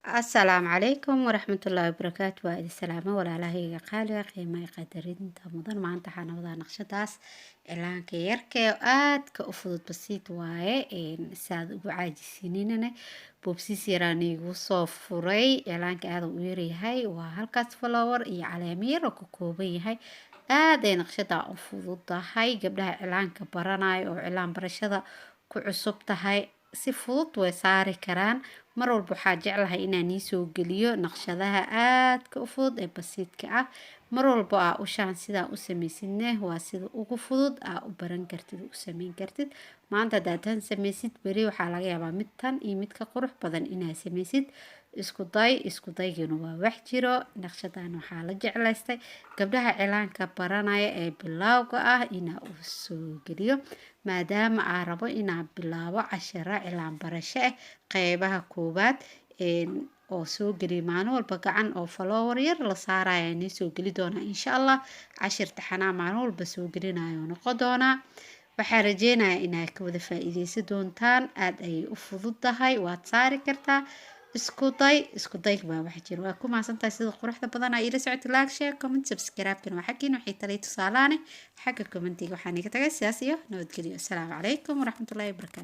السلام عليكم ورحمة الله وبركاته waa idin salaamo walaalahayga qaaliga qiimaha qadarinta mudan maanta waxaan wadaa naqshadaas cilaanka yarka ee aadka u fudud basiit waaye saad ugu caajisininana boobsiis yaraan igu soo furay cilaanka aad u yaryahay waa halkaas flower iyo caleemo yar oo ka kooban yahay aad ay naqshada u fududahay gabdhaha cilaanka baranayo oo cilaan barashada ku cusub tahay si fudud way saari karaan mar walba waxaa jeclahay inaan ii soo geliyo naqshadaha aadka u fudud ee basiidka ah mar walba aa ushaan sidaa u samaysidne waa sida ugu fudud aa u baran kartid u samayn kartid maanta haddaad tan samaysid beri waxaa laga yaabaa mid tan iyo mid ka qurux badan inaad samaysid isku daygana waa wax jiro naqshadan waxaa la jeclaystay gabdhaha cilaanka baranaya ee bilowga ah inaa u soo geliyo maadaama aan rabo inaan bilaabo casharo cilaan barasho ah qeybaha koowaad oo soo geliya maalin walba gacan oo flower yar la saaraya inay soo geli doonaa insha allah cashir taxanaa maalin walba soo gelinayo noqon doonaa waxaan rajeynayaa inaad ka wada faa'iideysan doontaan aad ayay u fududahay waad saari kartaa isku day baa wax jira waa ku mahadsantahay sida quruxda badan aa ila socota like share comment subscribe kan waa xaqiin waxay talay tusaalaane xagga commentiga waxaan iga tagay sidaas iyo nabadgelyo assalaamu calaykum waraxmatullaahi wabarakaatu